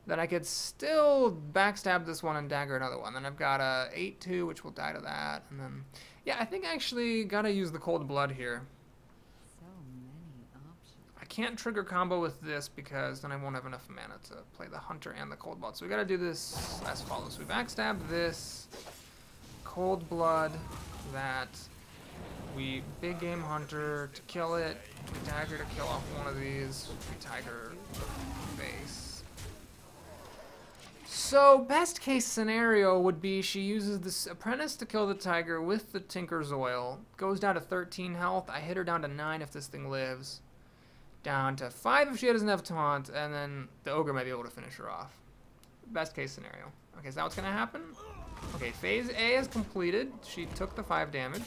Then I could still backstab this one and dagger another one. Then I've got a 8-2, which will die to that. And then, yeah, I think I actually gotta use the Cold Blood here. So many options. I can't trigger combo with this because then I won't have enough mana to play the Hunter and the Cold Blood. So we gotta do this as follows. We backstab this. Cold Blood, that, we Big Game Hunter to kill it, we Dagger to kill off one of these, we Tiger base. So, best case scenario would be she uses this Apprentice to kill the Tiger with the Tinker's Oil, goes down to 13 health, I hit her down to 9 if this thing lives, down to 5 if she doesn't have Taunt, and then the Ogre might be able to finish her off. Best case scenario. Okay, is that what's gonna happen? Okay, phase A is completed. She took the 5 damage.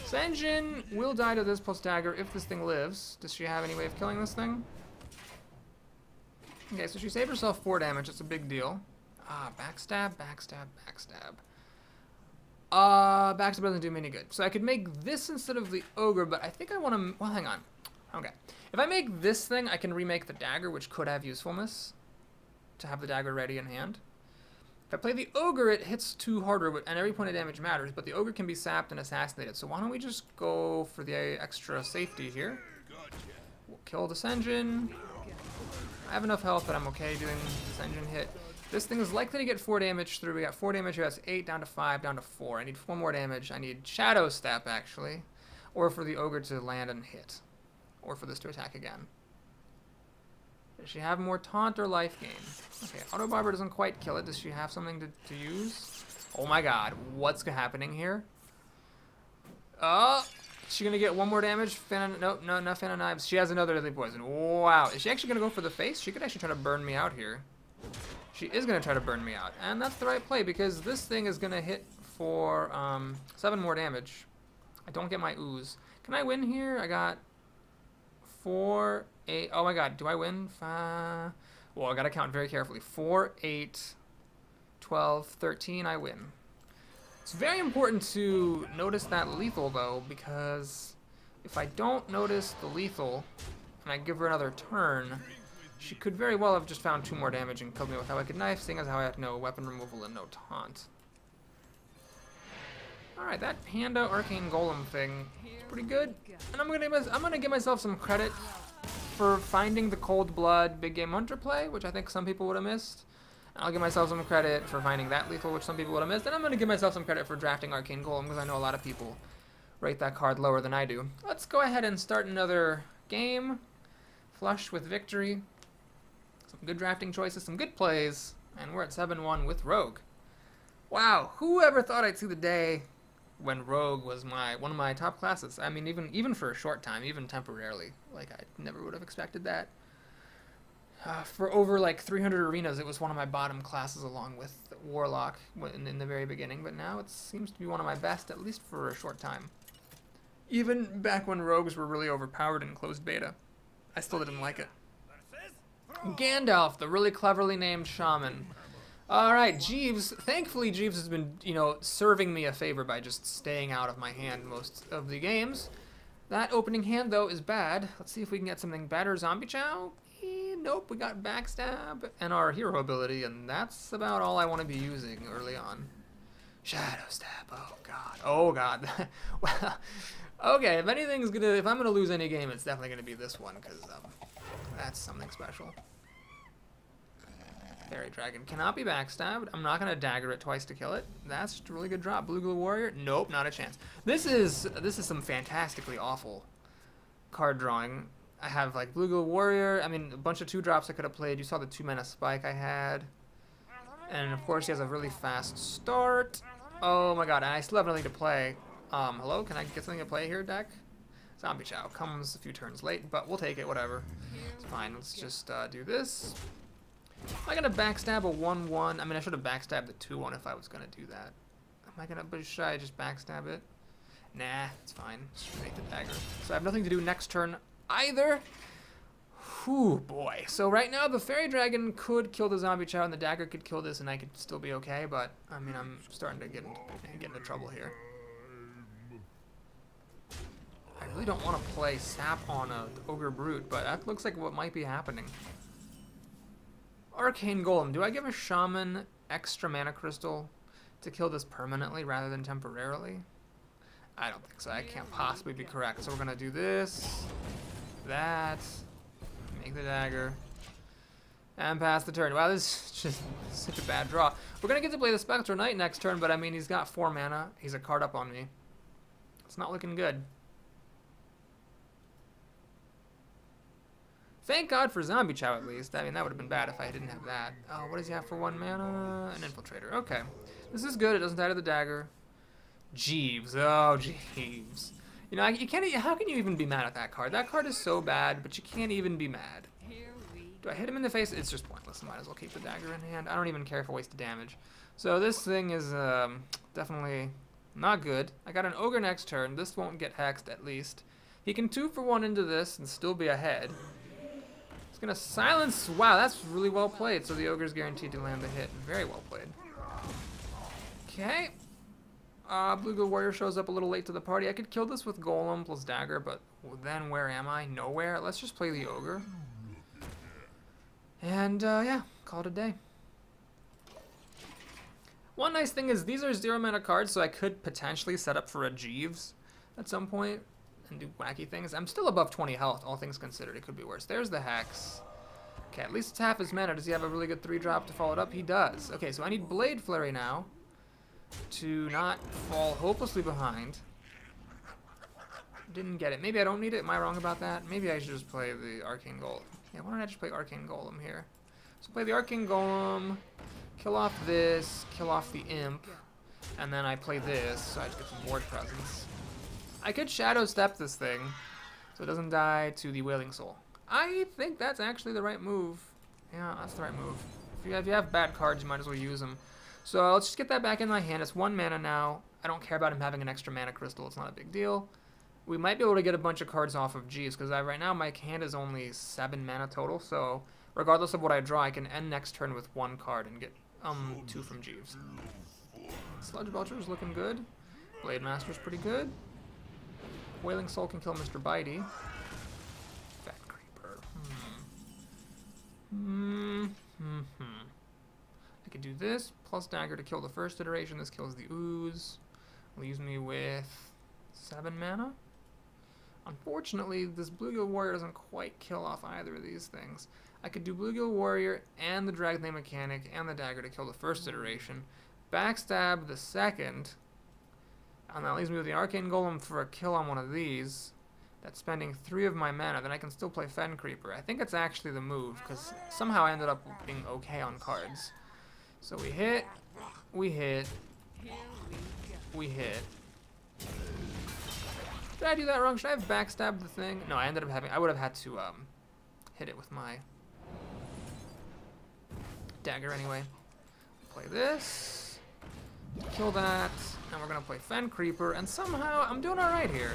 Senjin will die to this plus dagger if this thing lives. Does she have any way of killing this thing? Okay, so she saved herself 4 damage. That's a big deal. Ah, backstab, backstab, backstab. Backstab doesn't do me any good. So I could make this instead of the ogre, but I think I want to... Well, hang on. Okay. If I make this thing, I can remake the dagger, which could have usefulness to have the dagger ready in hand. If I play the ogre, it hits 2 harder, and every point of damage matters, but the ogre can be sapped and assassinated. So why don't we just go for the extra safety here? We'll kill this engine. I have enough health that I'm okay doing this engine hit. This thing is likely to get 4 damage through. We got 4 damage here. That's 8 down to 5 down to 4. I need 4 more damage. I need Shadow Step, actually. Or for the ogre to land and hit. Or for this to attack again. Does she have more taunt or life gain? Okay, Auto Barber doesn't quite kill it. Does she have something to use? Oh my god. What's happening here? Oh! Is she gonna get 1 more damage? Nope, no, not Fan of Knives. She has another deadly poison. Wow. Is she actually gonna go for the face? She could actually try to burn me out here. She is gonna try to burn me out. And that's the right play because this thing is gonna hit for 7 more damage. I don't get my ooze. Can I win here? I got 4, 8. Oh my god, do I win? 5. Well, I gotta count very carefully. 4, 8, 12, 13. I win. It's very important to notice that lethal, though, because if I don't notice the lethal and I give her another turn, she could very well have just found 2 more damage and killed me with a wicked knife, seeing as how I have no weapon removal and no taunt. Alright, that Panda Arcane Golem thing is pretty good. And I'm gonna give myself some credit for finding the Cold Blood Big Game Hunter play, which I think some people would have missed. I'll give myself some credit for finding that lethal, which some people would have missed. And I'm going to give myself some credit for drafting Arcane Golem, because I know a lot of people rate that card lower than I do. Let's go ahead and start another game. Flush with victory. Some good drafting choices, some good plays. And we're at 7-1 with Rogue. Wow, who ever thought I'd see the day when Rogue was one of my top classes? I mean, even for a short time, even temporarily. Like, I never would have expected that. For over like 300 arenas, it was one of my bottom classes along with Warlock in the very beginning, but now it seems to be one of my best, at least for a short time. Even back when rogues were really overpowered in closed beta, I still didn't like it. Gandalf, the really cleverly named shaman. Alright, Jeeves. Thankfully, Jeeves has been, serving me a favor by just staying out of my hand most of the games. That opening hand, though, is bad. Let's see if we can get something better. Zombie Chow? Nope, we got Backstab and our hero ability, and that's about all I want to be using early on. Shadow Step, oh god. Oh god. Well, okay, if I'm gonna lose any game, it's definitely gonna be this one, because that's something special. Fairy Dragon cannot be backstabbed. I'm not gonna dagger it twice to kill it. That's just a really good drop. Blue Glue Warrior? Nope, not a chance. This is some fantastically awful card drawing. I have like Blue Glue Warrior. I mean, a bunch of 2-drops I could have played. You saw the 2-mana spike I had. And of course he has a really fast start. Oh my god, and I still have nothing to play. Hello, can I get something to play here, deck? Zombie Chow comes a few turns late, but we'll take it, whatever. It's fine, let's just do this. Am I gonna backstab a 1-1? I mean, I should have backstabbed the 2-1 if I was gonna do that. But should I just backstab it? Nah, it's fine. Just make the dagger. So I have nothing to do next turn either. Whew, boy. So right now the Fairy Dragon could kill the Zombie Chow and the dagger could kill this and I could still be okay, but I mean, I'm starting to get into trouble here. I really don't want to play Sap on a Ogre Brute, but that looks like what might be happening. Arcane Golem. Do I give a Shaman extra mana crystal to kill this permanently rather than temporarily? I don't think so. I can't possibly be correct. So we're going to do this, that, make the dagger, and pass the turn. Wow, this is just such a bad draw. We're going to get to play the Spectral Knight next turn, but I mean, he's got 4 mana. He's a card up on me. It's not looking good. Thank God for Zombie Chow, at least. I mean, that would have been bad if I didn't have that. Oh, what does he have for 1 mana? An Infiltrator. Okay. This is good. It doesn't die to the dagger. Jeeves. Oh, Jeeves. You know, you can't. How can you even be mad at that card? That card is so bad, but you can't even be mad. Do I hit him in the face? It's just pointless. I might as well keep the dagger in hand. I don't even care if I waste the damage. So this thing is definitely not good. I got an Ogre next turn. This won't get hexed, at least. He can 2-for-1 into this and still be ahead. It's gonna silence. Wow, that's really well played. So the ogre's guaranteed to land the hit. Very well played. Okay. Blue-Go Warrior shows up a little late to the party. I could kill this with Golem plus Dagger, but then where am I? Nowhere. Let's just play the ogre. And yeah, call it a day. One nice thing is these are 0 mana cards, so I could potentially set up for a Jeeves at some point and do wacky things. I'm still above 20 health, all things considered. It could be worse. There's the Hex. Okay, at least it's half his mana. Does he have a really good 3-drop to follow it up? He does. Okay, so I need Blade Flurry now to not fall hopelessly behind. Didn't get it. Maybe I don't need it. Am I wrong about that? Maybe I should just play the Arcane Golem. Yeah, why don't I just play Arcane Golem here? So play the Arcane Golem, kill off this, kill off the Imp, and then I play this, so I just get some board presence. I could Shadow Step this thing, so it doesn't die to the Wailing Soul. I think that's actually the right move. Yeah, that's the right move. If you have bad cards, you might as well use them. So let's just get that back in my hand. It's 1 mana now. I don't care about him having an extra mana crystal. It's not a big deal. We might be able to get a bunch of cards off of Jeeves, because right now my hand is only 7 mana total, so regardless of what I draw, I can end next turn with 1 card and get 2 from Jeeves. Sludge Belcher is looking good. Blade Master's pretty good. Wailing Soul can kill Mr. Bitey. Fat Creeper. I could do this, plus Dagger to kill the first iteration. This kills the Ooze. Leaves me with 7 mana. Unfortunately, this Bluegill Warrior doesn't quite kill off either of these things. I could do Bluegill Warrior and the Dragonblade Mechanic and the Dagger to kill the first iteration. Backstab the second. And that leaves me with the Arcane Golem for a kill on one of these. That's spending 3 of my mana. Then I can still play Fen Creeper. I think it's actually the move, because somehow I ended up being okay on cards. So we hit, we hit, we hit. Did I do that wrong? Should I have backstabbed the thing? No, I ended up having, I would have had to hit it with my dagger anyway. Play this, kill that, and we're gonna play Fen Creeper, and somehow I'm doing alright here.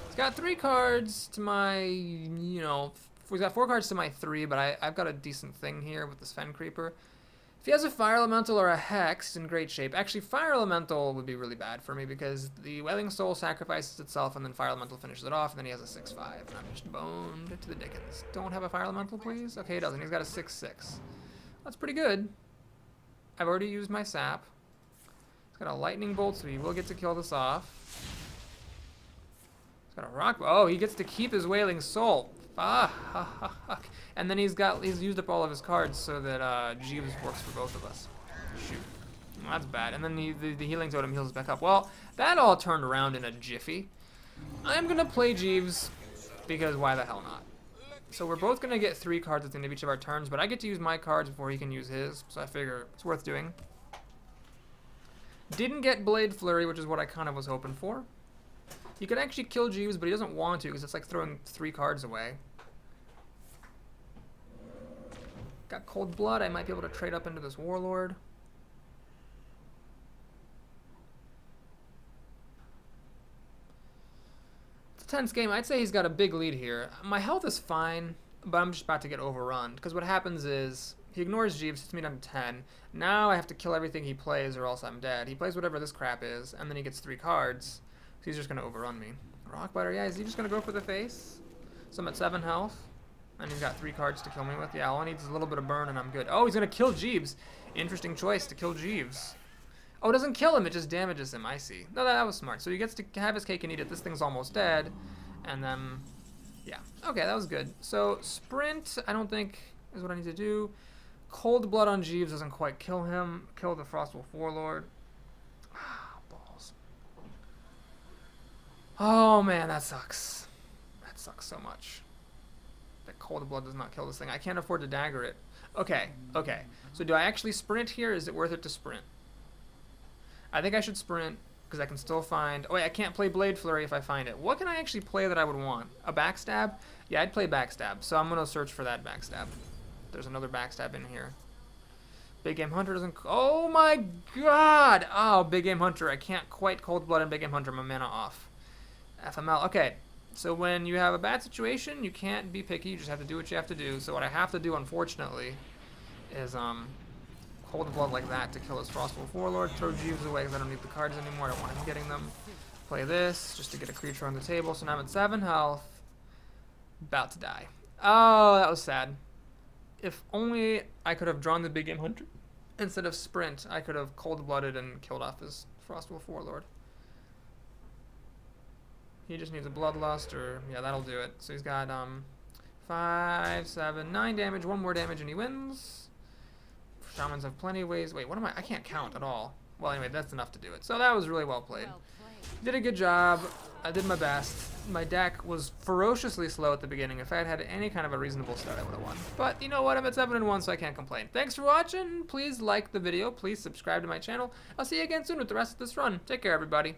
He's got 3 cards to my, he's got 4 cards to my 3, but I've got a decent thing here with this Fen Creeper. If he has a Fire Elemental or a Hex, he's in great shape. Actually, Fire Elemental would be really bad for me because the Wailing Soul sacrifices itself and then Fire Elemental finishes it off, and then he has a 6-5, and I'm just boned to the dickens. Don't have a Fire Elemental, please? Okay, he doesn't. He's got a 6-6. That's pretty good. I've already used my sap. He's got a Lightning Bolt, so he will get to kill this off. He's got a Rock... Oh, he gets to keep his Wailing Soul. Fuck. And then he's used up all of his cards so that Jeeves works for both of us. Shoot. Well, that's bad. And then the Healing Totem heals us back up. Well, that all turned around in a jiffy. I'm going to play Jeeves because why the hell not? So we're both going to get 3 cards at the end of each of our turns, but I get to use my cards before he can use his, so I figure it's worth doing. Didn't get Blade Flurry, which is what I kind of was hoping for. He could actually kill Jeeves, but he doesn't want to because it's like throwing 3 cards away. Got Cold Blood. I might be able to trade up into this Warlord. It's a tense game. I'd say he's got a big lead here. My health is fine, but I'm just about to get overrun. Because what happens is, he ignores Jeeves, hits me down to 10. Now I have to kill everything he plays or else I'm dead. He plays whatever this crap is, and then he gets 3 cards. So he's just going to overrun me. Rockbiter, yeah, is he just going to go for the face? So I'm at 7 health. And he's got 3 cards to kill me with. Yeah, all I need is a little bit of burn and I'm good. Oh, he's going to kill Jeeves. Interesting choice to kill Jeeves. Oh, it doesn't kill him. It just damages him. I see. No, that was smart. So he gets to have his cake and eat it. This thing's almost dead. And then, yeah. Okay, that was good. So sprint, I don't think is what I need to do. Cold Blood on Jeeves doesn't quite kill him. Kill the Frostwolf Warlord. Ah, balls. Oh, man, that sucks. That sucks so much. That Cold Blood does not kill this thing. I can't afford to dagger it. Okay, okay. So do I actually sprint here? Is it worth it to sprint? I think I should sprint because I can still find... Oh, wait, I can't play Blade Flurry if I find it. What can I actually play that I would want? A Backstab? Yeah, I'd play Backstab. So I'm going to search for that Backstab. There's another Backstab in here. Big Game Hunter doesn't... Oh, my God! Oh, Big Game Hunter. I can't quite Cold Blood and Big Game Hunter. My mana off. FML. Okay. So when you have a bad situation, you can't be picky. You just have to do what you have to do. So what I have to do, unfortunately, is hold the blood like that to kill his Frostwolf Warlord. Throw Jeeves away because I don't need the cards anymore. I don't want him getting them. Play this just to get a creature on the table. So now I'm at 7 health. About to die. Oh, that was sad. If only I could have drawn the big game hunter instead of sprint, I could have cold-blooded and killed off his Frostwolf Warlord. He just needs a Bloodlust, or yeah, that'll do it. So he's got 5, 7, 9 damage, 1 more damage, and he wins. Shamans have plenty of ways. Wait, what am I can't count at all. Well, anyway, that's enough to do it. So that was really well played. Did a good job. I did my best. My deck was ferociously slow at the beginning. If I had had any kind of a reasonable start, I would have won. But you know what? I'm at 7-1, so I can't complain. Thanks for watching. Please like the video. Please subscribe to my channel. I'll see you again soon with the rest of this run. Take care, everybody.